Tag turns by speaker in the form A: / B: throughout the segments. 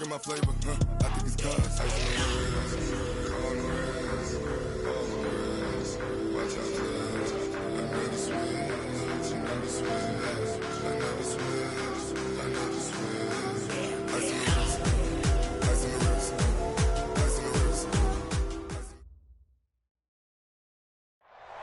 A: in my flavor, I think it's cause ice on the wrist, on the wrist, on the wrist. Watch out, please. I never switch, I never switch, I never switch, I never switch. Ice on the wrist, ice on the wrist, ice on the wrist.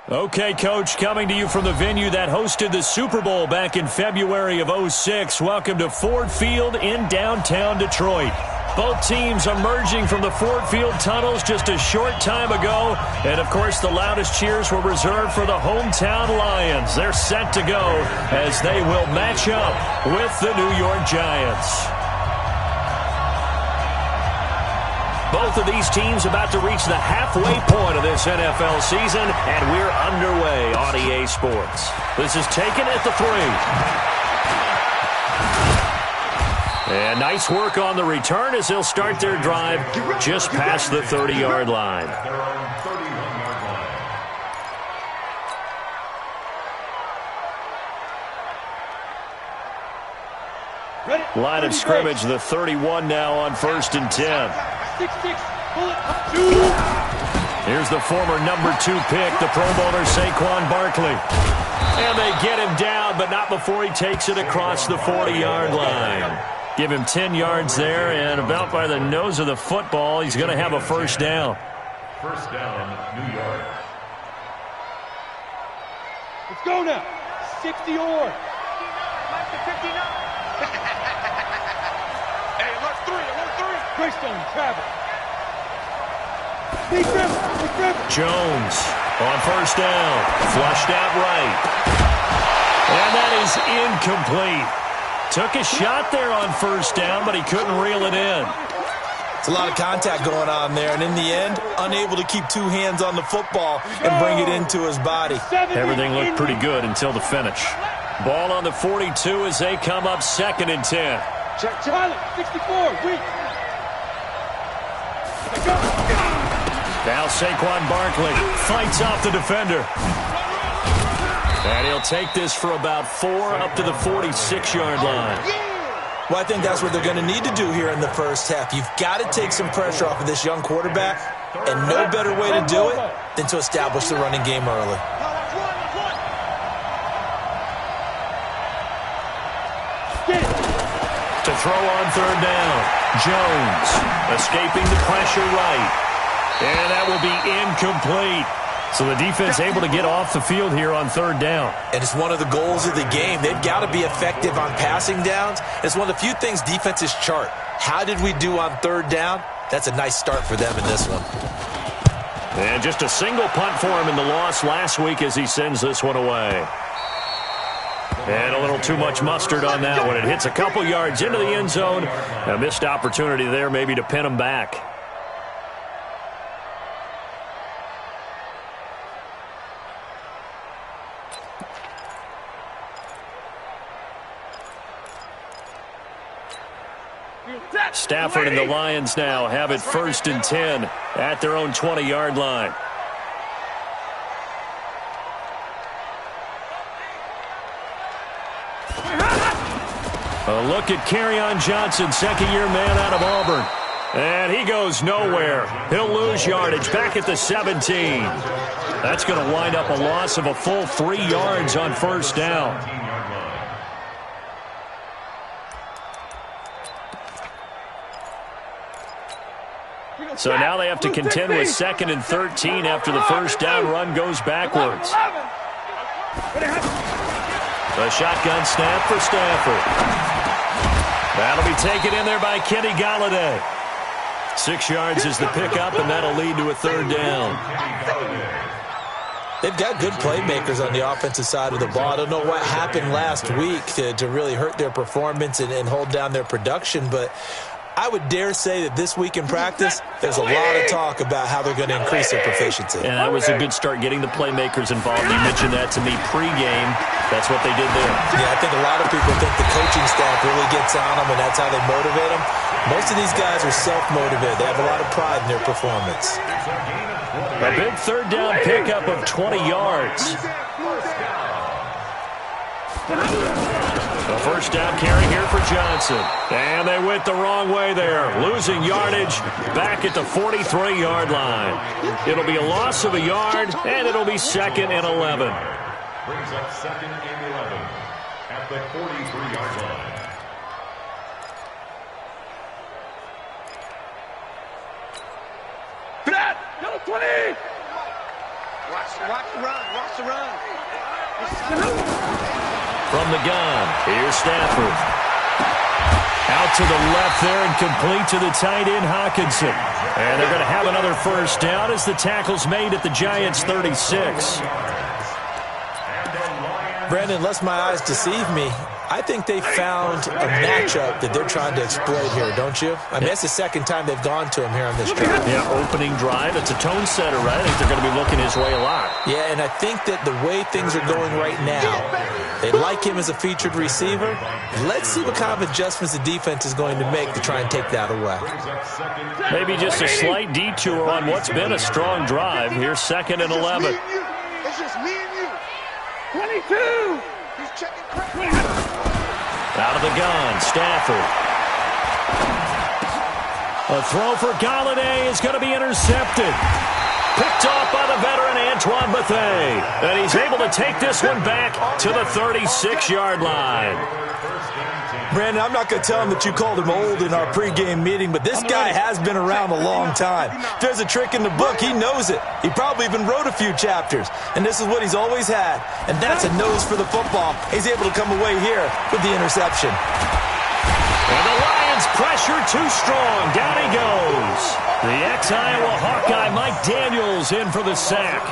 B: Okay, Coach, coming to you from the venue that hosted the Super Bowl back in February of '06. Welcome to Ford Field in downtown Detroit. Both teams emerging from the Ford Field tunnels just a short time ago. And, of course, the loudest cheers were reserved for the hometown Lions. They're set to go as they will match up with the New York Giants. Both of these teams about to reach the halfway point of this NFL season, and we're underway on EA Sports. This is taken at the 3. And nice work on the return as they'll start their drive just past the 30-yard line. Line of scrimmage, the 31 now on 1st and 10. Here's the former number 2 pick, the Pro Bowler Saquon Barkley. And they get him down, but not before he takes it across the 40-yard line. Give him 10 yards there, and about by the nose of the football, he's going to have a first down.
C: First down, New York.
D: Let's go now. 60 or.
E: 59. Hey, alert 3.
D: Greystone, travel.
B: Jones on first down. Flushed out right. And that is incomplete. Took a shot there on first down, but he couldn't reel it in.
F: It's a lot of contact going on there, and in the end, unable to keep 2 hands on the football and bring it into his body.
B: Everything looked pretty good until the finish. Ball on the 42 as they come up 2nd and 10.
D: Check, Charlie, 64, weak.
B: Now Saquon Barkley fights off the defender. And he'll take this for about 4 up to the 46-yard line.
F: Well, I think that's what they're going to need to do here in the first half. You've got to take some pressure off of this young quarterback, and no better way to do it than to establish the running game early.
B: To throw on 3rd down. Jones escaping the pressure right. And that will be incomplete. So the defense able to get off the field here on 3rd down.
F: And it's one of the goals of the game. They've got to be effective on passing downs. It's one of the few things defenses chart. How did we do on 3rd down? That's a nice start for them in this one.
B: And just a single punt for him in the loss last week as he sends this one away. And a little too much mustard on that one. It hits a couple yards into the end zone. A missed opportunity there maybe to pin him back. Stafford and the Lions now have it 1st and 10 at their own 20-yard line. A look at Kerryon Johnson, 2nd-year man out of Auburn. And he goes nowhere. He'll lose yardage back at the 17. That's going to wind up a loss of a full 3 yards on 1st down. So now they have to contend with 2nd and 13 after the 1st down run goes backwards. The shotgun snap for Stafford. That'll be taken in there by Kenny Golladay. 6 yards is the pickup, and that'll lead to a 3rd down.
F: They've got good playmakers on the offensive side of the ball. I don't know what happened last week to really hurt their performance and hold down their production, but I would dare say that this week in practice, there's a lot of talk about how they're going to increase their proficiency.
B: And that was a good start getting the playmakers involved. You mentioned that to me pregame. That's what they did there.
F: Yeah, I think a lot of people think the coaching staff really gets on them, and that's how they motivate them. Most of these guys are self-motivated. They have a lot of pride in their performance.
B: A big 3rd down pickup of 20 yards. The first down carry here for Johnson. And they went the wrong way there, losing yardage back at the 43-yard line. It'll be a loss of a yard, and it'll be 2nd and 11.
C: Brings up 2nd and 11 at the 43-yard line.
D: Yellow 20!
E: Watch the run. Watch the run.
B: From the gun, here's Stafford. Out to the left there and complete to the tight end, Hawkinson. And they're going to have another first down as the tackle's made at the Giants' 36.
F: Brandon, unless my eyes deceive me, I think they found a matchup that they're trying to exploit here, don't you? I mean, that's the second time they've gone to him here on this drive.
B: Yeah, opening drive. It's a tone setter, right? I think they're going to be looking his way a lot.
F: Yeah, and I think that the way things are going right now, they like him as a featured receiver. Let's see what kind of adjustments the defense is going to make to try and take that away.
B: Maybe just a slight detour on what's been a strong drive. Here's 2nd and 11.
E: It's just me and you.
D: 22!
E: He's checking crack.
B: Out of the gun, Stafford. A throw for Galladay is going to be intercepted. Picked off by the veteran Antoine Bethea. And he's able to take this one back to the 36-yard line.
F: Brandon, I'm not going to tell him that you called him old in our pregame meeting, but this guy has been around a long time. If there's a trick in the book, he knows it. He probably even wrote a few chapters, and this is what he's always had, and that's a nose for the football. He's able to come away here with the interception.
B: And the Lions pressure too strong. Down he goes. The ex-Iowa Hawkeye Mike Daniels in for the sack.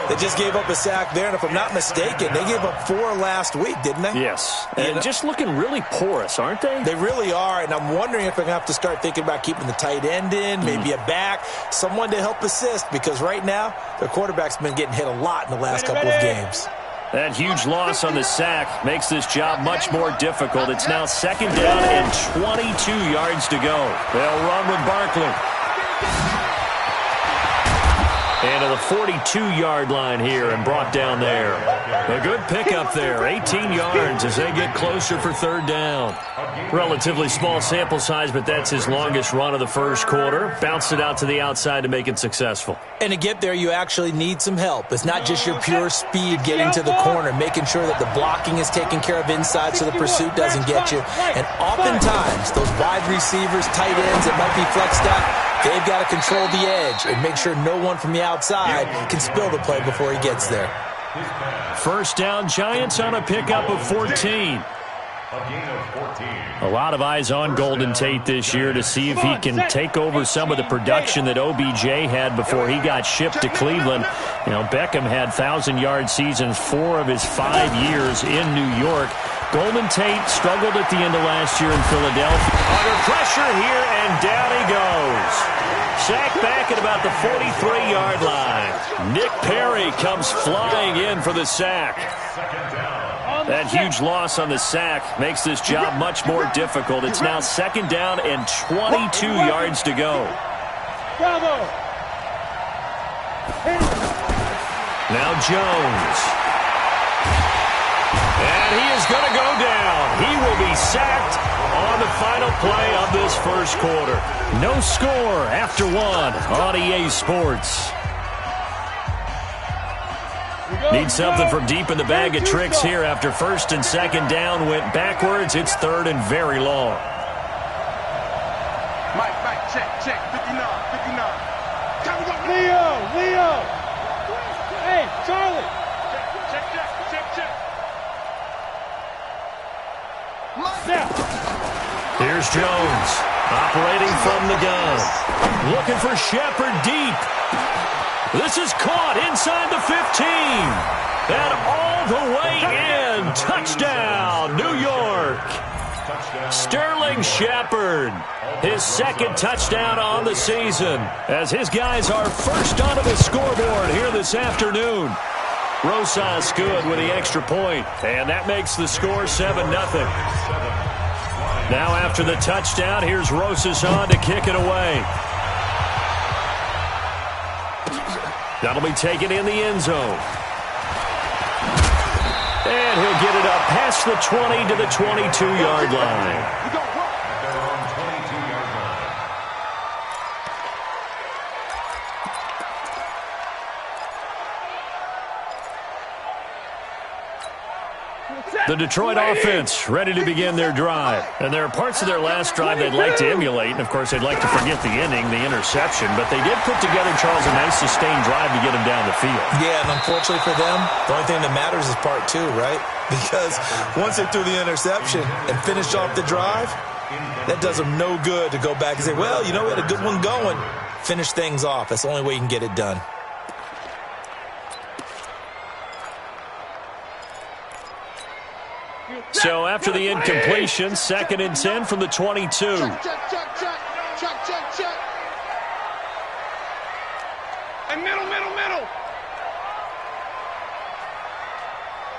F: They just gave up a sack there, and if I'm not mistaken, they gave up 4 last week, didn't they?
B: Yes, and just looking really porous, aren't they?
F: They really are, and I'm wondering if they're going to have to start thinking about keeping the tight end in, maybe a back, someone to help assist, because right now, their quarterback's been getting hit a lot in the last couple of games.
B: That huge loss on the sack makes this job much more difficult. It's now 2nd down and 22 yards to go. They'll run with Barkley. And to the 42-yard line here and brought down there. A good pickup there, 18 yards as they get closer for 3rd down. Relatively small sample size, but that's his longest run of the first quarter. Bounced it out to the outside to make it successful.
F: And to get there, you actually need some help. It's not just your pure speed getting to the corner, making sure that the blocking is taken care of inside so the pursuit doesn't get you. And oftentimes, those wide receivers, tight ends that might be flexed out, they've got to control the edge and make sure no one from the outside can spill the play before he gets there.
B: First down, Giants on a pickup of 14. A lot of eyes on Golden Tate this year to see if he can take over some of the production that OBJ had before he got shipped to Cleveland. You know, Beckham had 1,000-yard seasons 4 of his 5 years in New York. Golden Tate struggled at the end of last year in Philadelphia. Under pressure here, and down he goes. Sacked back at about the 43-yard line. Nick Perry comes flying in for the sack. That huge loss on the sack makes this job much more difficult. It's now 2nd down and 22 yards to go.
D: Bravo!
B: Now Jones. And he is going to go down. He will be sacked on the final play of this first quarter. No score after 1 on EA Sports. Need something from deep in the bag of tricks here after 1st and 2nd down went backwards. It's 3rd and very long.
E: Mike, check, 59.
D: Leo! Hey, Charlie! Check. Now.
B: Here's Jones, operating from the gun. Looking for Shepard deep. This is caught inside the 15. And all the way in. Touchdown, New York. Sterling Shepard, his 2nd touchdown on the season, as his guys are first onto the scoreboard here this afternoon. Rosas good with the extra point, and that makes the score 7-0. Now after the touchdown, here's Rosas on to kick it away. That'll be taken in the end zone. And he'll get it up past the 20 to the 22-yard line.
C: They're on 22-yard line.
B: The Detroit offense ready to begin their drive. And there are parts of their last drive they'd like to emulate. And, of course, they'd like to forget the inning, the interception. But they did put together, Charles, a nice sustained drive to get them down the field.
F: Yeah, and unfortunately for them, the only thing that matters is part two, right? Because once they threw the interception and finished off the drive, that does them no good to go back and say, well, you know, we had a good one going. Finish things off. That's the only way you can get it done.
B: So after the incompletion, 2nd and 10 from the 22.
E: Check. And middle.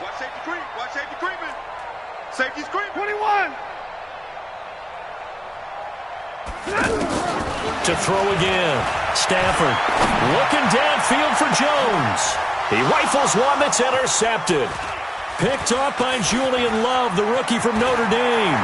E: Watch safety creep. Watch safety creeping. Safety's creep. 21.
B: To throw again. Stafford looking downfield for Jones. He rifles one that's intercepted. Picked off by Julian Love, the rookie from Notre Dame.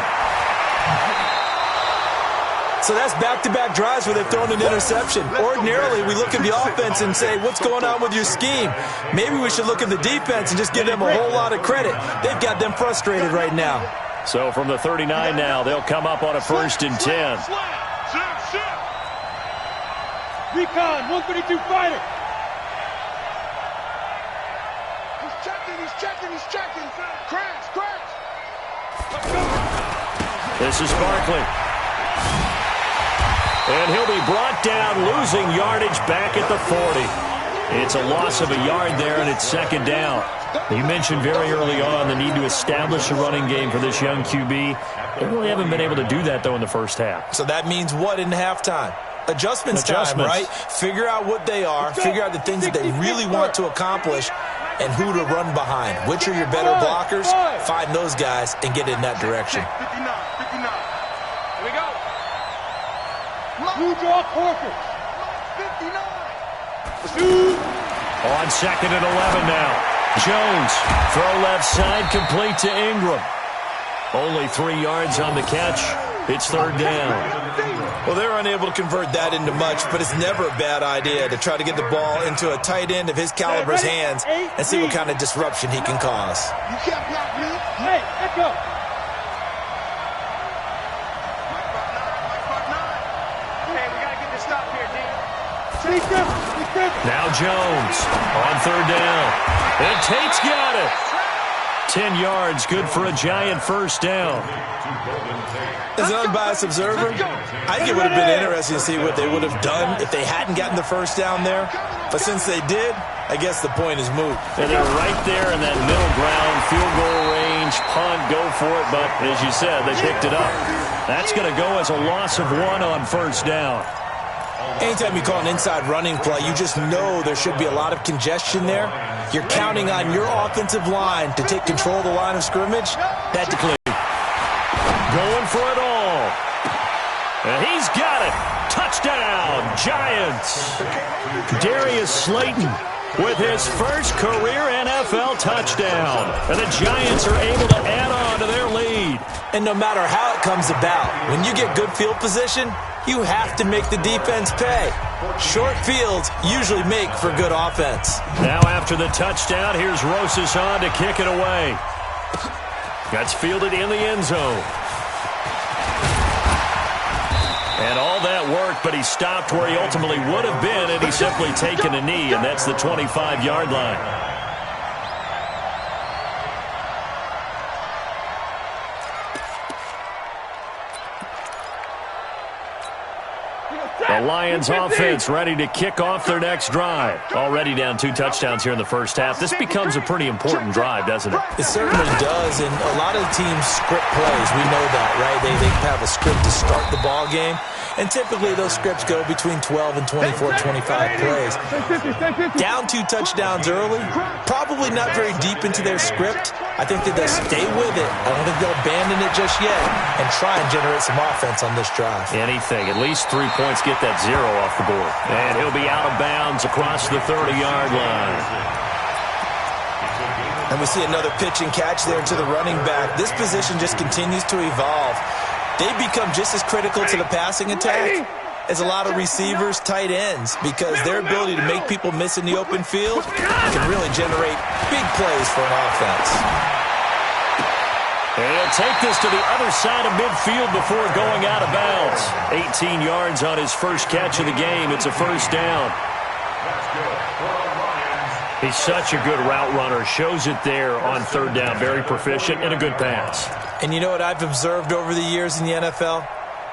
F: So that's back-to-back drives where they've thrown an interception. Ordinarily, we look at the offense and say, what's going on with your scheme? Maybe we should look at the defense and just give them a whole lot of credit. They've got them frustrated right now.
B: So from the 39 now, they'll come up on a 1st and 10.
D: Recon, 132 fighter.
E: He's checking. Crash. Let's go.
B: This is Barkley. And he'll be brought down, losing yardage back at the 40. It's a loss of a yard there, and it's 2nd down. You mentioned very early on the need to establish a running game for this young QB. They really haven't been able to do that, though, in the first half.
F: So that means what in halftime? Adjustments time, right? Figure out what they are, figure out the things that they really want to accomplish, and who to run behind. Which are your better blockers? Find those guys and get in that direction.
E: 59. Here we go.
D: Blue draw Corker.
E: 59.
B: On 2nd and 11 now. Jones, throw left side, complete to Ingram. Only 3 yards on the catch. It's 3rd down.
F: Well, they're unable to convert that into much, but it's never a bad idea to try to get the ball into a tight end of his caliber's hands and see what kind of disruption he can cause.
E: You can't block me.
D: Hey, echo.
E: Hey, we got to get this stop here, D.
B: Now Jones on 3rd down. And Tate's got it. 10 yards, good for a giant 1st down.
F: As an unbiased observer, I think it would have been interesting to see what they would have done if they hadn't gotten the 1st down there. But since they did, I guess the point is moot.
B: And they're right there in that middle ground, field goal range, punt, go for it. But as you said, they picked it up. That's going to go as a loss of 1 on 1st down.
F: Anytime you call an inside running play, you just know there should be a lot of congestion there. You're counting on your offensive line to take control of the line of scrimmage. That declares.
B: Going for it all. And he's got it. Touchdown, Giants. Darius Slayton with his first career NFL touchdown. And the Giants are able to add on to their lead.
F: And no matter how it comes about, when you get good field position, you have to make the defense pay. Short fields usually make for good offense.
B: Now after the touchdown, here's Rosas on to kick it away. That's fielded in the end zone. And all that worked, but he stopped where he ultimately would have been, and he's simply taken a knee, and that's the 25-yard line. The Lions offense ready to kick off their next drive. Already down 2 touchdowns here in the first half. This becomes a pretty important drive, doesn't it?
F: It certainly does, and a lot of teams script plays. We know that, right? They have a script to start the ball game, and typically those scripts go between 12 and 24, 25 plays. Down 2 touchdowns early, probably not very deep into their script. I think that they'll stay with it. I don't think they'll abandon it just yet and try and generate some offense on this drive.
B: Anything. At least 3 points, get that 0 off the board. And he'll be out of bounds across the 30-yard line.
F: And we see another pitch and catch there to the running back. This position just continues to evolve. They become just as critical to the passing attack as a lot of receivers, tight ends, because their ability to make people miss in the open field can really generate big plays for an offense.
B: And he'll take this to the other side of midfield before going out of bounds. 18 yards on his first catch of the game. It's a first down. He's such a good route runner. Shows it there on third down. Very proficient and a good pass.
F: And you know what I've observed over the years in the NFL?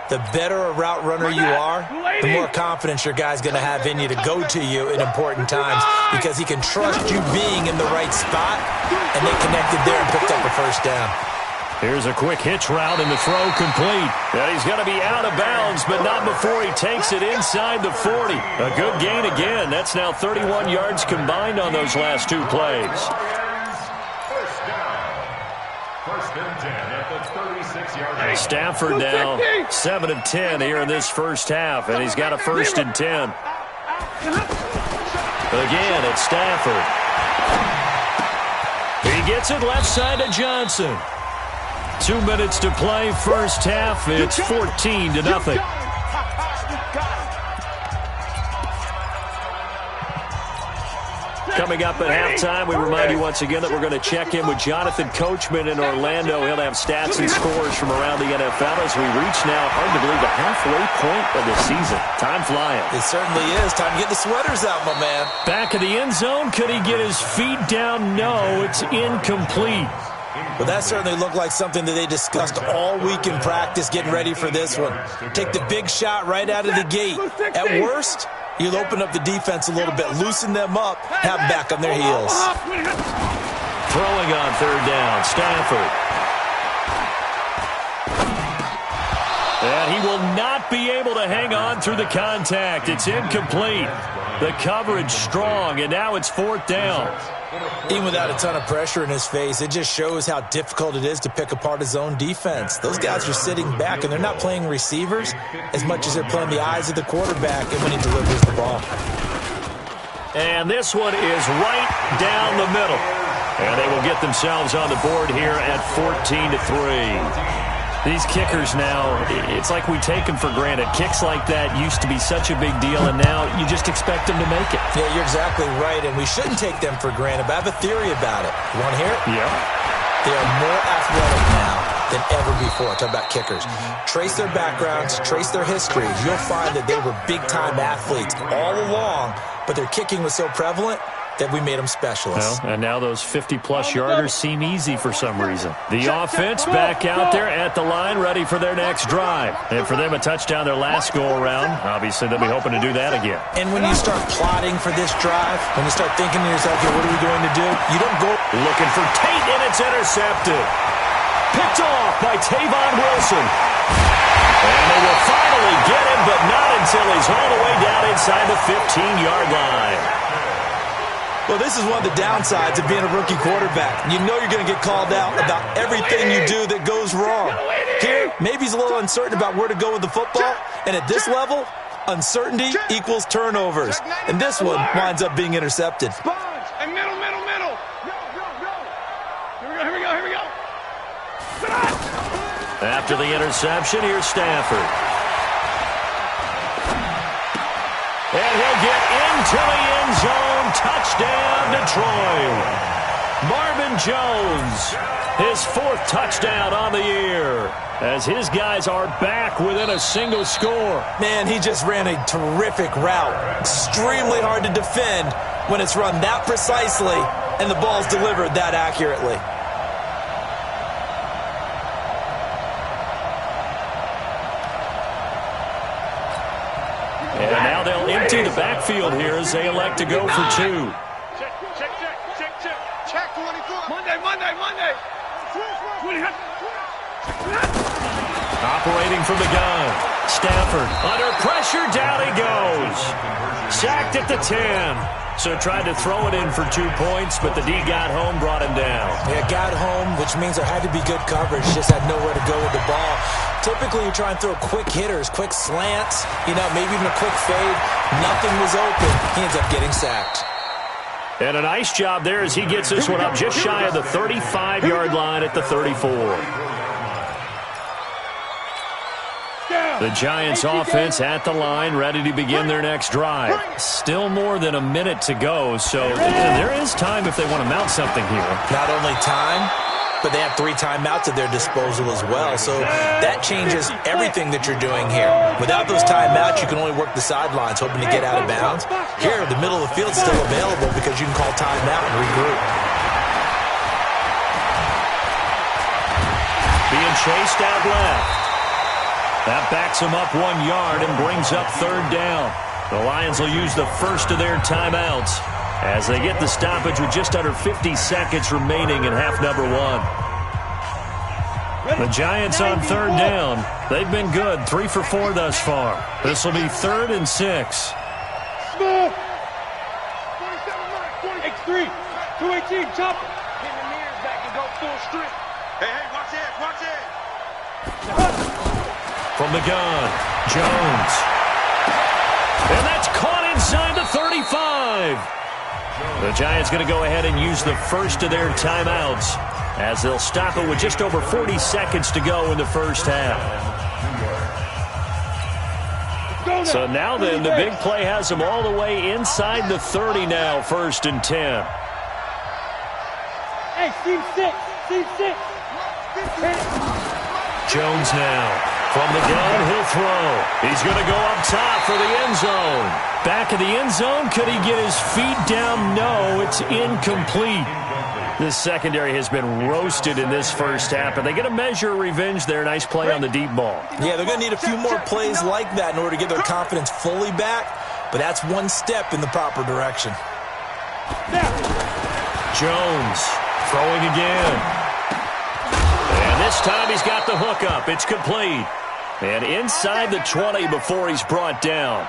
F: The better a route runner you are, the more confidence your guy's going to have in you to go to you in important times, because he can trust you being in the right spot, and they connected there and picked up a first down.
B: Here's a quick hitch route and the throw complete. And he's going to be out of bounds, but not before he takes it inside the 40. A good gain again. That's now 31 yards combined on those last two plays.
C: First down. First and 10 at the 36-yard line.
B: Stafford now 7 of 10 here in this first half, and he's got a first and 10. Again, it's Stafford. He gets it left side to Johnson. 2 minutes to play, first half. It's 14-0. Coming up at halftime, we remind you once again that we're going to check in with Jonathan Coachman in Orlando. He'll have stats and scores from around the NFL as we reach now, hard to believe, the halfway point of the season. Time flying.
F: It certainly is. Time to get the sweaters out, my man.
B: Back of the end zone. Could he get his feet down? No, it's incomplete.
F: Well, that certainly looked like something that they discussed all week in practice, getting ready for this one. Take the big shot right out of the gate. At worst, you'll open up the defense a little bit, loosen them up, have them back on their heels.
B: Throwing on third down, Stafford. And he will not be able to hang on through the contact. It's incomplete. The coverage strong, and now it's fourth down.
F: Even without a ton of pressure in his face, it just shows how difficult it is to pick apart his own defense. Those guys are sitting back, and they're not playing receivers as much as they're playing the eyes of the quarterback and when he delivers the ball.
B: And this one is right down the middle. And they will get themselves on the board here at 14-3. These kickers now, it's like we take them for granted. Kicks like that used to be such a big deal, and now you just expect them to make it.
F: Yeah, you're exactly right, and we shouldn't take them for granted, but I have a theory about it. You want to hear it?
B: Yeah.
F: They are more athletic now than ever before. Talk about kickers. Trace their backgrounds, trace their history. You'll find that they were big-time athletes all along, but their kicking was so prevalent that we made them specialists.
B: Well, and now those 50-plus yarders seem easy for some reason. The offense back out there at the line, ready for their next drive. And for them, a touchdown their last go-around. Obviously, they'll be hoping to do that again.
F: And when you start plotting for this drive, when you start thinking to yourself, okay, what are we going to do? You don't go
B: looking for Tate, and it's intercepted. Picked off by Tavon Wilson. And they will finally get him, but not until he's all the way down inside the 15-yard line.
F: Well, this is one of the downsides of being a rookie quarterback. You know you're going to get called out about everything you do that goes wrong. Here, maybe he's a little uncertain about where to go with the football, and at this level, uncertainty equals turnovers. And this one winds up being intercepted.
D: And middle. Here we go.
B: After the interception, here's Stafford. And he'll get into the end zone. Touchdown, Detroit. Marvin Jones, his fourth touchdown on the year, as his guys are back within a single score.
F: Man, he just ran a terrific route. Extremely hard to defend when it's run that precisely and the ball's delivered that accurately.
B: And now they'll empty the backfield here as they elect to go for two.
D: Check 24. Monday.
B: Operating from the gun. Stafford under pressure. Down he goes. Sacked at the 10. So tried to throw it in for 2 points, but the D got home, brought him down.
F: Yeah, got home, which means there had to be good coverage. Just had nowhere to go with the ball. Typically, you try and throw quick hitters, quick slants, maybe even a quick fade. Nothing was open. He ends up getting sacked.
B: And a nice job there as he gets this one up just shy of the 35-yard line at the 34. The Giants offense at the line, ready to begin their next drive. Still more than a minute to go, so there is time if they want to mount something here.
F: Not only time, but they have 3 timeouts at their disposal as well. So that changes everything that you're doing here. Without those timeouts, you can only work the sidelines, hoping to get out of bounds. Here, the middle of the field is still available because you can call timeout and regroup.
B: Being chased out left. That backs him up 1 yard and brings up 3rd down. The Lions will use the first of their timeouts as they get the stoppage with just under 50 seconds remaining in half number 1. The Giants on 3rd down. They've been good, 3 for 4 thus far. This will be 3rd and 6.
D: Smith! 27, 23, 218, chop. Hit the mirrors back and go full strength. Hey, watch it, watch it.
B: From the gun, Jones. And that's caught inside the 35. The Giants going to go ahead and use the first of their timeouts as they'll stop it with just over 40 seconds to go in the first half. So now then, the big play has them all the way inside the 30 now, 1st and 10.
D: Hey, team 6, team 6.
B: Jones now. From the gun, he'll throw. He's going to go up top for the end zone. Back of the end zone. Could he get his feet down? No, it's incomplete. This secondary has been roasted in this first half, and they get a measure of revenge there. Nice play on the deep ball.
F: Yeah, they're going to need a few more plays like that in order to get their confidence fully back, but that's one step in the proper direction.
B: Jones throwing again. And this time he's got the hook up. It's complete. And inside the 20 before he's brought down.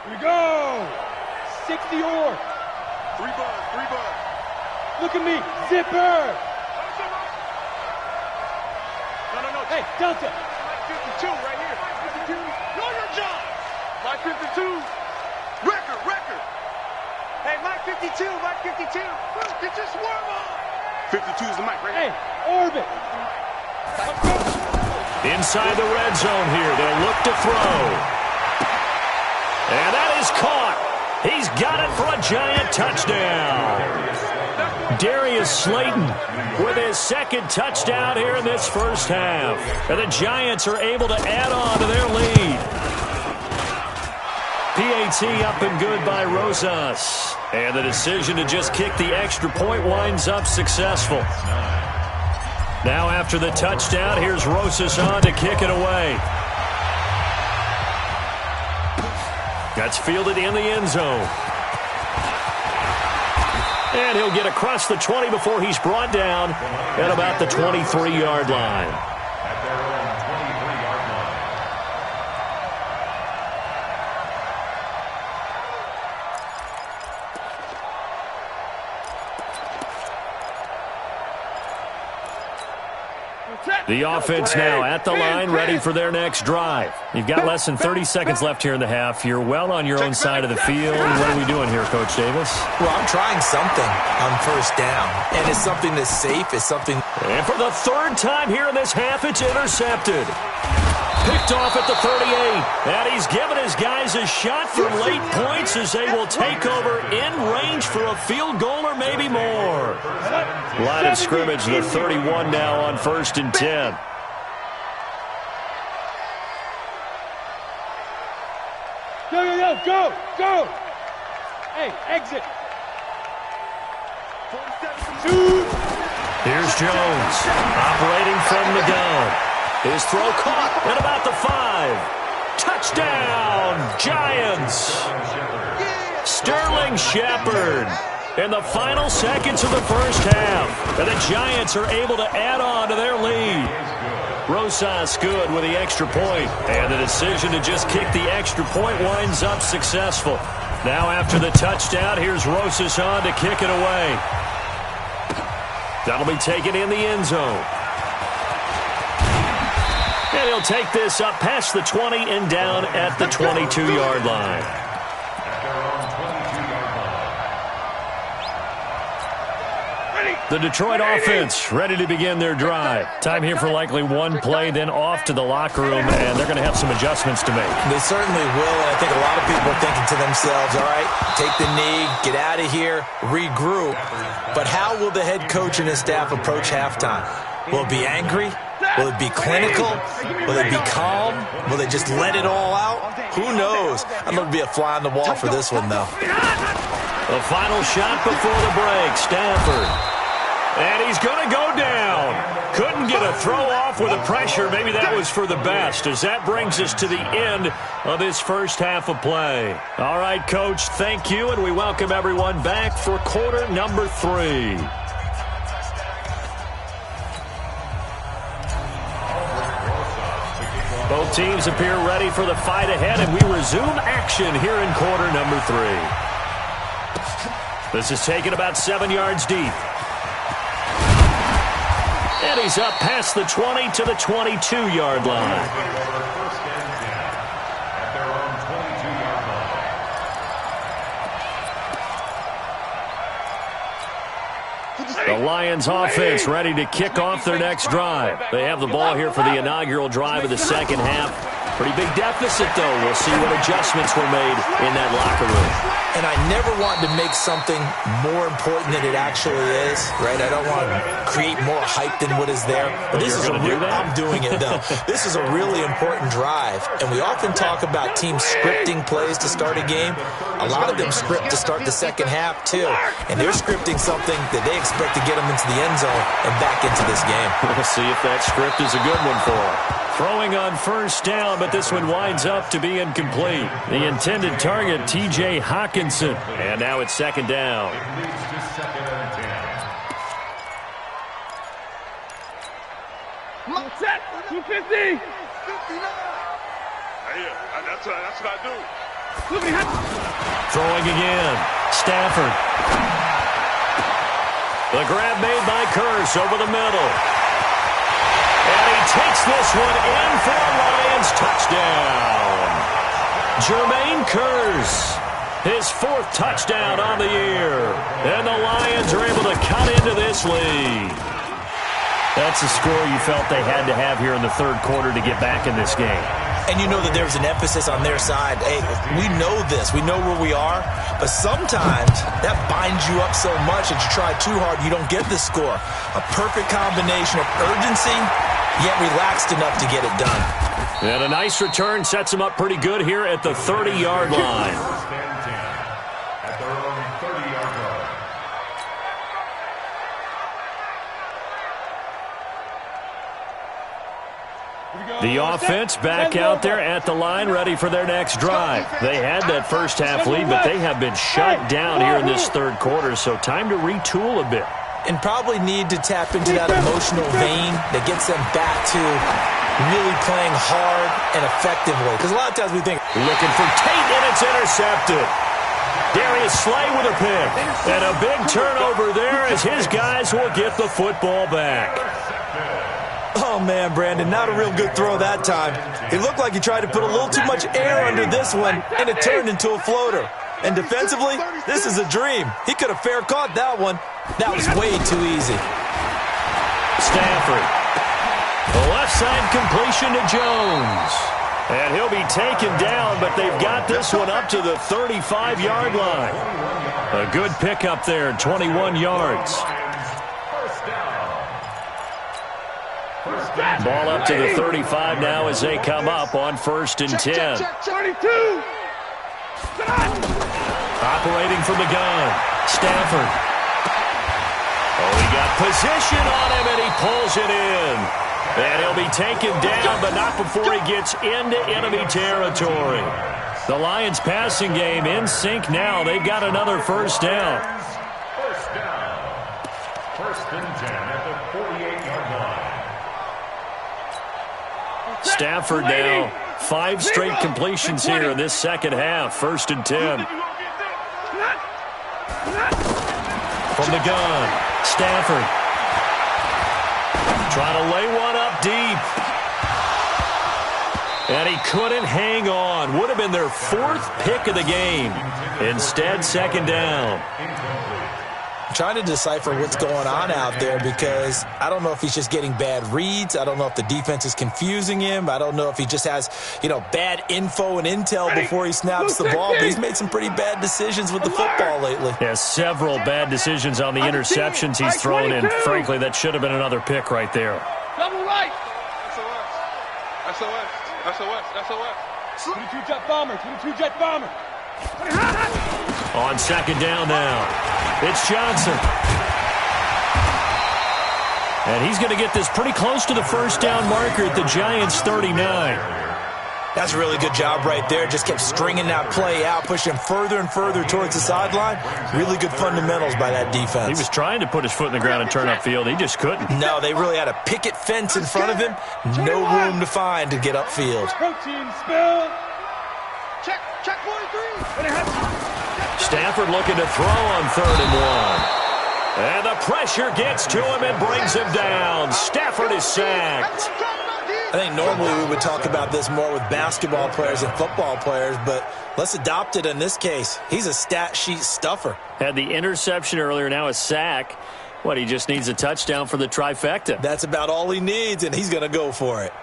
D: Here we go. 60 or. 3 bucks. Look at me. Zipper. No. Hey, Delta. Mike 52 right here. 52. Know your job. Mike 52. Record. Hey, Mike 52. Get your swarm on. 52 is the mic right here. Hey, orbit.
B: Inside the red zone here. They'll look to throw. And that is caught. He's got it for a Giant touchdown. Darius Slayton with his second touchdown here in this first half. And the Giants are able to add on to their lead. PAT up and good by Rosas. And the decision to just kick the extra point winds up successful. Now after the touchdown, here's Rosas on to kick it away. That's fielded in the end zone. And he'll get across the 20 before he's brought down at about the 23-yard line.
C: At their own 23-yard line.
B: The offense now at the line, ready for their next drive. You've got less than 30 seconds left here in the half. You're well on your own side of the field. What are we doing here, Coach Davis?
F: Well, I'm trying something on first down, and it's something that's safe. It's something.
B: And for the third time here in this half, it's intercepted. Picked off at the 38. And he's given his guys a shot for late points as they will take over in range for a field goal or maybe more. Line of scrimmage, the 31 now on 1st and 10.
D: Go. Hey, exit.
B: Here's Jones operating from the gun. His throw caught at about the 5. Touchdown, Giants. Sterling Shepard in the final seconds of the first half. And the Giants are able to add on to their lead. Rosas good with the extra point. And the decision to just kick the extra point winds up successful. Now after the touchdown, here's Rosas on to kick it away. That'll be taken in the end zone. And he'll take this up past the 20 and down at the 22-yard line. The Detroit offense ready to begin their drive. Time here for likely one play, then off to the locker room, and they're going to have some adjustments to make.
F: They certainly will, and I think a lot of people are thinking to themselves, all right, take the knee, get out of here, regroup. But how will the head coach and his staff approach halftime? Will it be angry? Will it be clinical? Will it be calm? Will they just let it all out? Who knows? I'd love to be a fly on the wall for this one, though.
B: The final shot before the break, Stafford. And he's going to go down. Couldn't get a throw off with the pressure. Maybe that was for the best, as that brings us to the end of this first half of play. All right, Coach, thank you, and we welcome everyone back for quarter number 3. Both teams appear ready for the fight ahead, and we resume action here in quarter number 3. This is taken about 7 yards deep. And he's up past the 20 to the 22-yard line. The Lions offense ready to kick off their next drive. They have the ball here for the inaugural drive of the second half. Pretty big deficit, though. We'll see what adjustments were made in that locker room.
F: And I never want to make something more important than it actually is, right? I don't want to create more hype than what is there. But this is I'm doing it, though. This is a really important drive. And we often talk about teams scripting plays to start a game. A lot of them script to start the second half, too. And they're scripting something that they expect to get them into the end zone and back into this game.
B: We'll see if that script is a good one for them. Throwing on first down, but this one winds up to be incomplete. The intended target, T.J. Hawkinson. And now it's second down.
D: Set, 250. That's what I do.
B: Throwing again. Stafford. The grab made by Curse over the middle. And he takes this one in for a Lions touchdown. Jermaine Curse, his 4th touchdown on the year. And the Lions are able to cut into this lead. That's a score you felt they had to have here in the third quarter to get back in this game.
F: And you know that there's an emphasis on their side. Hey, we know this. We know where we are. But sometimes that binds you up so much that you try too hard, you don't get the score. A perfect combination of urgency, yet relaxed enough to get it done.
B: And a nice return sets him up pretty good here at the 30-yard line. The offense back out there at the line, ready for their next drive. They had that first half lead, but they have been shut down here in this third quarter, so time to retool a bit.
F: And probably need to tap into that emotional vein that gets them back to really playing hard and effectively. Because a lot of times we think,
B: looking for Tate, and it's intercepted. Darius Slay with a pick. And a big turnover there as his guys will get the football back.
F: oh man, Brandon, not a real good throw that time. It looked like he tried to put a little too much air under this one, and it turned into a floater. And defensively, this is a dream. He could have fair caught that one. That was way too easy.
B: Stafford. The left side completion to Jones. And he'll be taken down, but they've got this one up to the 35-yard line. A good pickup there, 21 yards. Ball up to the 35 now as they come up on 1st and 10.
D: 32.
B: Operating from the gun, Stafford. Oh, he got position on him, and he pulls it in. And he'll be taken down, but not before he gets into enemy territory. The Lions passing game in sync now. They've got another first down.
C: First down. 1st and 10 at the 48-yard line.
B: Stafford now. 5 straight completions here in this second half. 1st and 10. From the gun, Stafford. Trying to lay one up deep. And he couldn't hang on. Would have been their 4th pick of the game. Instead, second down.
F: Trying to decipher what's going on out there because I don't know if he's just getting bad reads. I don't know if the defense is confusing him. I don't know if he just has, bad info and intel before he snaps the ball. But he's made some pretty bad decisions with the football lately.
B: Yeah, several bad decisions on the interceptions he's thrown in. Frankly, that should have been another pick right there.
D: Double right. SOS. 22 jet bomber. 22 jet bomber.
B: On second down now, it's Johnson. And he's going to get this pretty close to the first down marker at the Giants' 39.
F: That's a really good job right there. Just kept stringing that play out, pushing him further and further towards the sideline. Really good fundamentals by that defense.
B: He was trying to put his foot in the ground and turn upfield. He just couldn't.
F: No, they really had a picket fence in front of him. No room to find to get upfield.
D: Protein spill. Check 43.
B: Stafford looking to throw on 3rd and 1. And the pressure gets to him and brings him down. Stafford is sacked.
F: I think normally we would talk about this more with basketball players and football players, but let's adopt it in this case. He's a stat sheet stuffer.
B: Had the interception earlier, now a sack. What, he just needs a touchdown for the trifecta.
F: That's about all he needs, and he's going to go for it.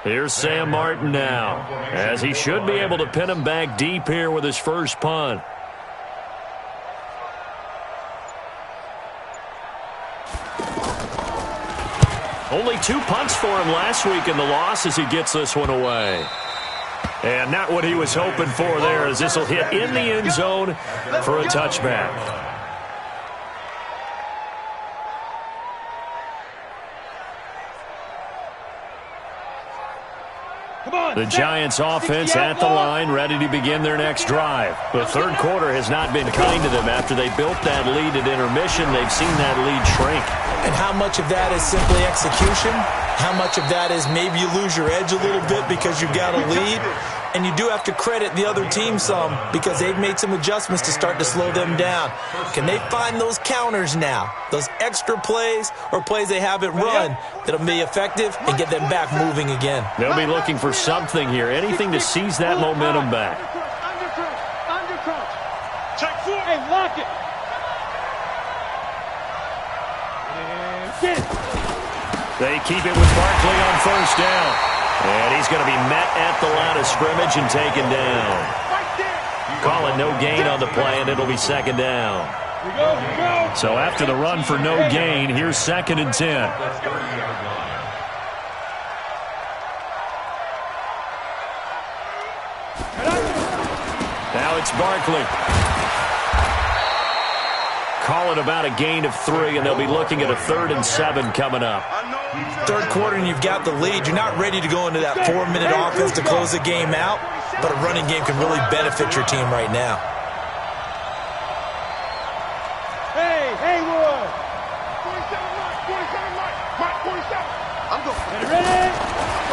B: Here's Sam Martin now, as he should be able to pin him back deep here with his first punt. Only 2 punts for him last week in the loss as he gets this one away. And not what he was hoping for there, as this will hit in the end zone for a touchback. The Giants offense at the line, ready to begin their next drive. The third quarter has not been kind to them. After they built that lead at intermission, they've seen that lead shrink.
F: And how much of that is simply execution? How much of that is maybe you lose your edge a little bit because you've got a lead? And you do have to credit the other team some because they've made some adjustments to start to slow them down. Can they find those counters now, those extra plays or plays they haven't run that'll be effective and get them back moving again?
B: They'll be looking for something here, anything to seize that momentum back.
D: Check 4. Hey, lock it.
B: They keep it with Barkley on first down. And he's going to be met at the line of scrimmage and taken down. Calling no gain on the play, and it'll be second down. So after the run for no gain, here's 2nd and 10. Now it's Barkley. Call it about a gain of 3, and they'll be looking at a 3rd and 7 coming up.
F: Third quarter and you've got the lead. You're not ready to go into that 4-minute offense to close the game out, but a running game can really benefit your team right now.
D: Hey, Haywood. 47. I'm going. Ready?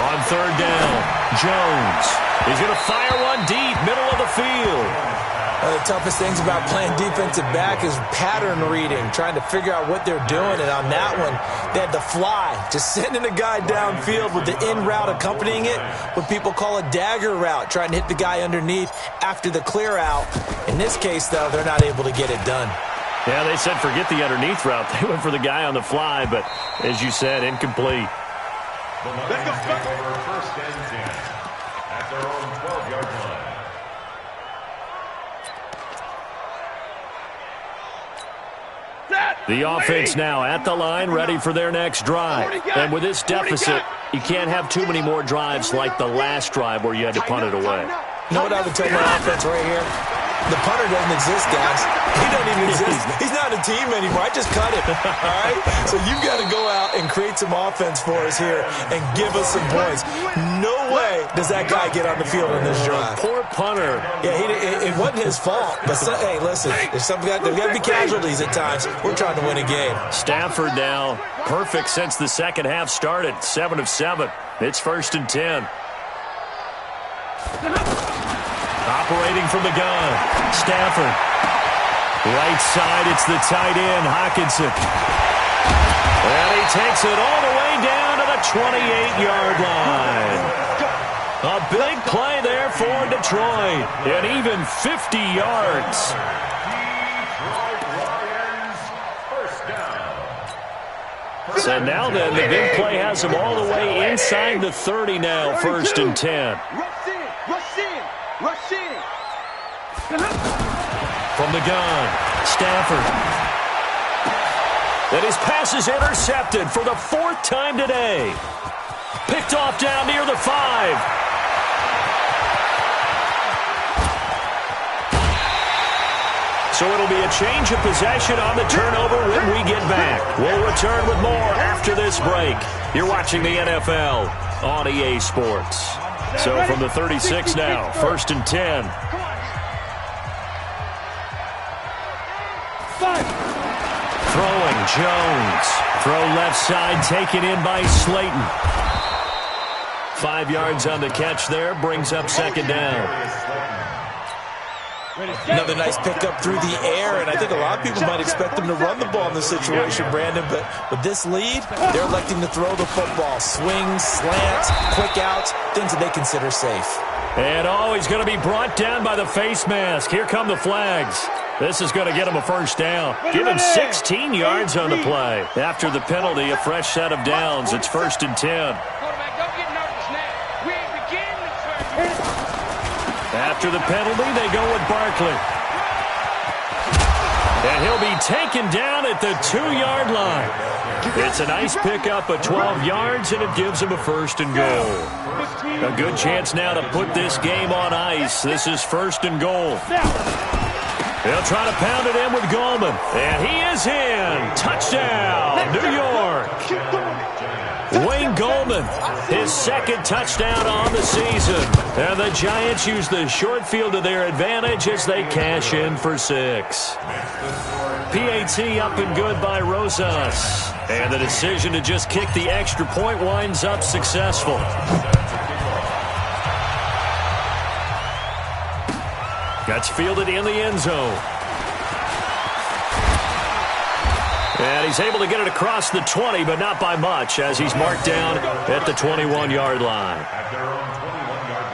B: On 3rd down, Jones. He's going to fire one deep, middle of the field.
F: One of the toughest things about playing defensive back is pattern reading, trying to figure out what they're doing. And on that one, they had to fly, just sending a guy downfield with the in route accompanying it, what people call a dagger route, trying to hit the guy underneath after the clear out. In this case, though, they're not able to get it done.
B: Yeah, they said forget the underneath route. They went for the guy on the fly, but as you said, incomplete.
C: Let's go. Over 1st and 10 at their own 12-yard line.
B: The offense now at the line, ready for their next drive. And with this deficit, you can't have too many more drives like the last drive where you had to punt it away.
F: You know what I would tell my offense right here? The punter doesn't exist, guys. He doesn't even exist. He's not a team anymore. I just cut it, all right? So you've got to go out and create some offense for us here and give us some points. No way does that guy get on the field on this drive.
B: Poor punter.
F: Yeah, it wasn't his fault. But, hey, listen, there's got to be casualties at times. We're trying to win a game.
B: Stafford now, perfect since the second half started. 7 of 7. It's 1st and 10. Operating from the gun, Stafford. Right side, it's the tight end, Hockenson. And he takes it all the way down to the 28-yard line. A big play there for Detroit. And even 50 yards. So now then, the big play has him all the way inside the 30 now, 1st and 10.
D: Rush in.
B: From the gun, Stafford. And his pass is intercepted for the 4th time today. Picked off down near the 5. So it'll be a change of possession on the turnover when we get back. We'll return with more after this break. You're watching the NFL on EA Sports. So from the 36 now, 1st and 10. Throwing, Jones. Throw left side, taken in by Slayton. 5 yards on the catch there, brings up 2nd down.
F: Another nice pickup through the air, and I think a lot of people might expect them to run the ball in this situation, Brandon, but with this lead, they're electing to throw the football. Swings, slants, quick outs, things that they consider safe.
B: And he's going to be brought down by the face mask. Here come the flags. This is going to get him a 1st down. Give him 16 yards on the play. After the penalty, a fresh set of downs. It's 1st and 10. After the penalty, they go with Barkley. And he'll be taken down at the 2-yard line. It's a nice pickup of 12 yards, and it gives him a 1st and goal. A good chance now to put this game on ice. This is 1st and goal. They'll try to pound it in with Goldman. And he is in. Touchdown, New York. Wayne Goldman, his 2nd touchdown on the season. And the Giants use the short field to their advantage as they cash in for 6. PAT up and good by Rosas. And the decision to just kick the extra point winds up successful. That's fielded in the end zone. And he's able to get it across the 20, but not by much, as he's marked down at the 21-yard line.
C: At their own 21-yard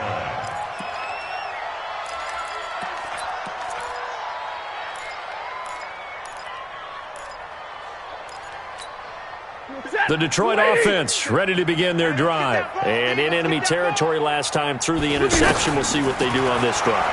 C: line.
B: The Detroit offense ready to begin their drive. And in enemy territory last time through the interception. We'll see what they do on this drive.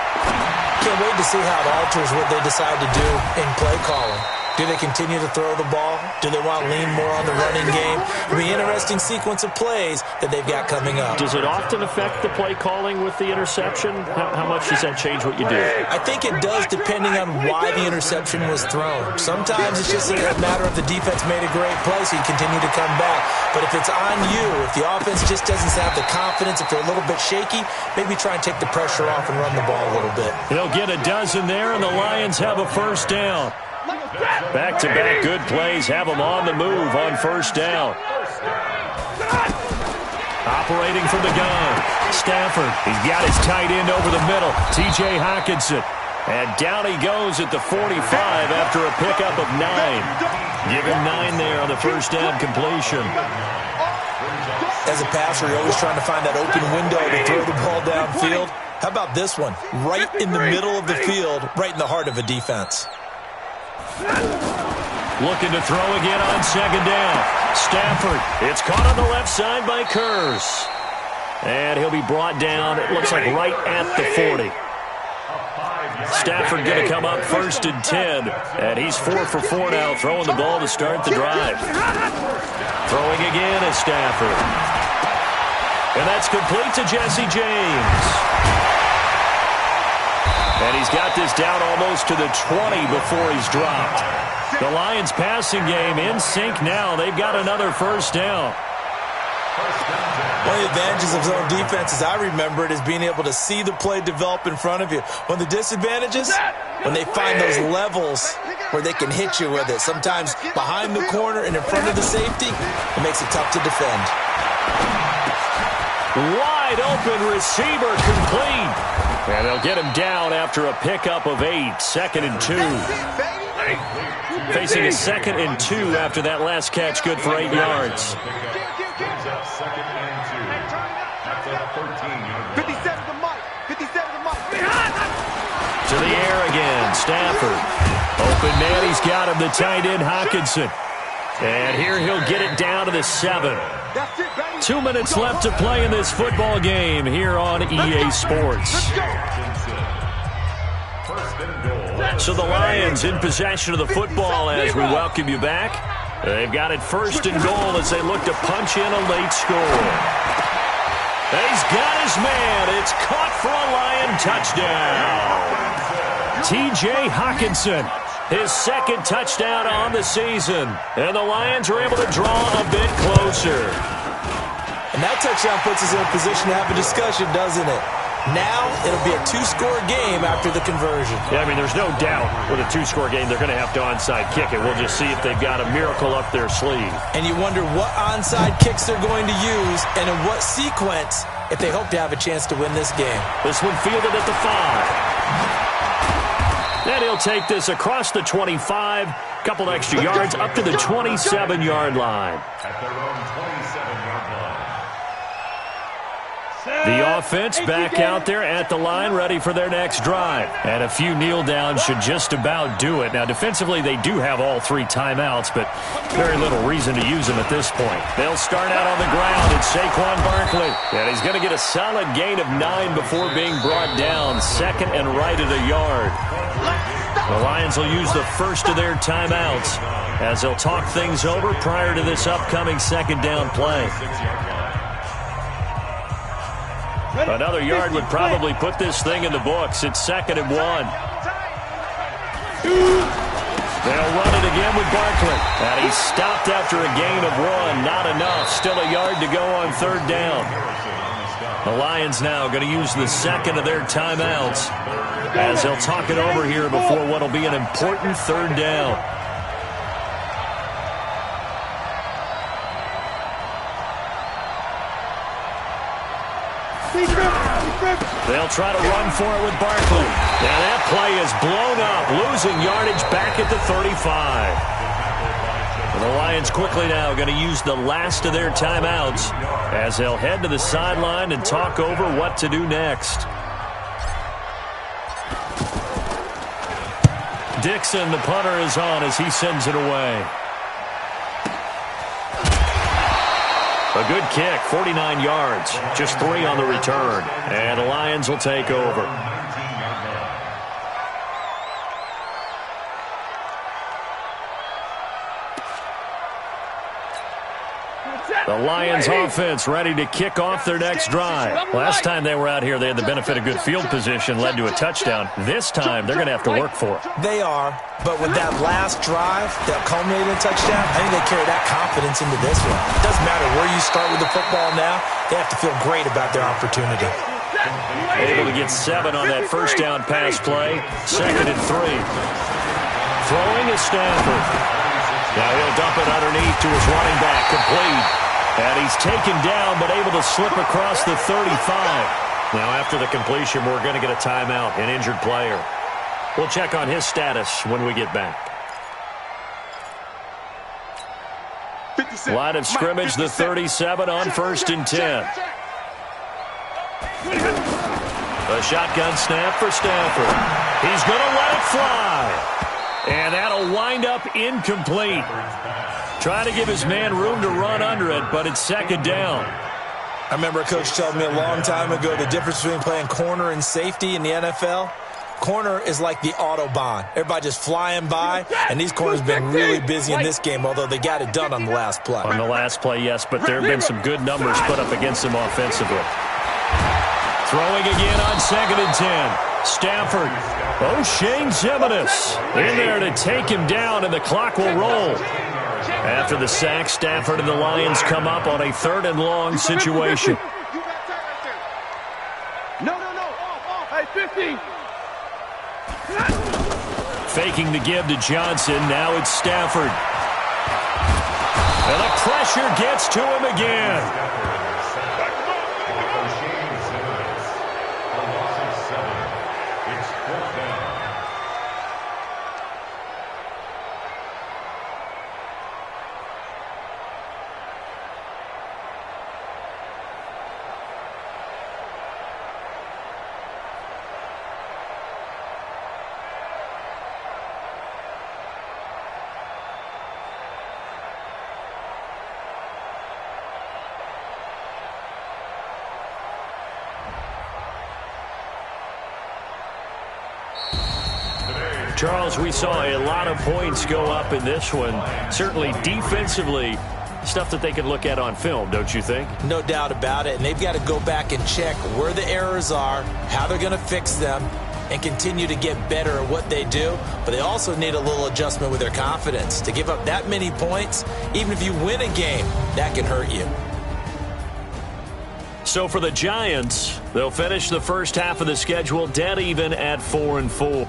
F: Can't wait to see how it alters what they decide to do in play calling. Do they continue to throw the ball? Do they want to lean more on the running game? It'll be an interesting sequence of plays that they've got coming up.
B: Does it often affect the play calling with the interception? How much does that change what you do?
F: I think it does depending on why the interception was thrown. Sometimes it's just a matter of the defense made a great play, so you continue to come back. But if it's on you, if the offense just doesn't have the confidence, if they're a little bit shaky, maybe try and take the pressure off and run the ball a little bit.
B: He'll get a dozen there, and the Lions have a 1st down. Back-to-back good plays have them on the move on 1st down. Operating from the gun, Stafford. He's got his tight end over the middle, T.J. Hockenson. And down he goes at the 45 after a pickup of 9. Give him 9 there on the 1st down completion.
F: As a passer, you're always trying to find that open window to throw the ball downfield. How about this one? Right in the middle of the field, right in the heart of a defense.
B: Looking to throw again on 2nd down. Stafford. It's caught on the left side by Kurz. And he'll be brought down, it looks like right at the 40. Stafford going to come up 1st and 10. And he's 4 for 4 now, throwing the ball to start the drive. Throwing again is Stafford. And that's complete to Jesse James. And he's got this down almost to the 20 before he's dropped. The Lions passing game in sync now. They've got another 1st down.
F: One of the advantages of zone defense, as I remember it, is being able to see the play develop in front of you. One of the disadvantages, when they find those levels where they can hit you with it, sometimes behind the corner and in front of the safety, it makes it tough to defend.
B: Wide open receiver complete. And they'll get him down after a pickup of 8. 2nd and 2. Facing a 2nd and 2 after that last catch, good for 8 yards.
C: Brings up 2nd and 2 at the 13-yard line.
D: 57 to Mike. 57 to Mike.
B: To the air again, Stafford. Open man, he's got him, the tight end, Hockenson. And here he'll get it down to the 7. 2 minutes left to play in this football game here on EA Sports. So the Lions in possession of the football as we welcome you back. They've got it 1st and goal as they look to punch in a late score. He's got his man. It's caught for a Lion touchdown. T.J. Hockenson, his 2nd touchdown on the season. And the Lions are able to draw a bit closer.
F: And that touchdown puts us in a position to have a discussion, doesn't it? Now it'll be a 2-score game after the conversion.
B: Yeah, I mean, there's no doubt with a 2-score game they're going to have to onside kick it. We'll just see if they've got a miracle up their sleeve. And
F: you wonder what onside kicks they're going to use and in what sequence if they hope to have a chance to win this game.
B: This one fielded at the 5. And he'll take this across the 25, couple extra yards up to the 27-yard line.
C: At their own 27-yard line.
B: The offense back out there at the line, ready for their next drive. And a few kneel downs should just about do it. Now, defensively, they do have all 3 timeouts, but very little reason to use them at this point. They'll start out on the ground. It's Saquon Barkley. And he's going to get a solid gain of 9 before being brought down. 2nd and right at a yard. The Lions will use the first of their timeouts as they'll talk things over prior to this upcoming 2nd down play. Another yard would probably put this thing in the books. It's 2nd and 1. They'll run it again with Barkley. And he's stopped after a gain of 1. Not enough. Still a yard to go on 3rd down. The Lions now going to use the 2nd of their timeouts as they'll talk it over here before what will be an important 3rd down. They'll try to run for it with Barkley. And that play is blown up, losing yardage back at the 35. And the Lions quickly now going to use the last of their timeouts as they'll head to the sideline and talk over what to do next. Dixon, the punter, is on as he sends it away. A good kick, 49 yards, just 3 on the return. And the Lions will take over. The Lions offense ready to kick off their next drive. Last time they were out here, they had the benefit of good field position, led to a touchdown. This time, they're going to have to work for it.
F: They are, but with that last drive that culminated in a touchdown, I think they carry that confidence into this one. It doesn't matter where you start with the football now. They have to feel great about their opportunity.
B: Able to get 7 on that first down pass play. 2nd and 3. Throwing is Stafford. Now he'll dump it underneath to his running back, complete. And he's taken down, but able to slip across the 35. Now after the completion, we're going to get a timeout, an injured player. We'll check on his status when we get back. Line of scrimmage, the 37 on 1st and 10. A shotgun snap for Stafford. He's going to let it fly. And that'll wind up incomplete. Trying to give his man room to run under it, but it's 2nd down.
F: I remember a coach telling me a long time ago the difference between playing corner and safety in the NFL. Corner is like the Autobahn. Everybody just flying by, and these corners have been really busy in this game, although they got it done on the last play.
B: On the last play, yes, but there have been some good numbers put up against them offensively. Throwing again on 2nd and 10. Stafford. Shane Zimenez in there to take him down, and the clock will roll. After the sack, Stafford and the Lions come up on a 3rd and long situation.
D: No. Off. Hey, 50.
B: Faking the give to Johnson. Now it's Stafford. And the pressure gets to him again.
C: It's 4th down.
B: Charles, we saw a lot of points go up in this one. Certainly defensively, stuff that they can look at on film, don't you think?
F: No doubt about it. And they've got to go back and check where the errors are, how they're going to fix them, and continue to get better at what they do. But they also need a little adjustment with their confidence. To give up that many points, even if you win a game, that can hurt you.
B: So for the Giants, they'll finish the first half of the schedule dead even at 4-4.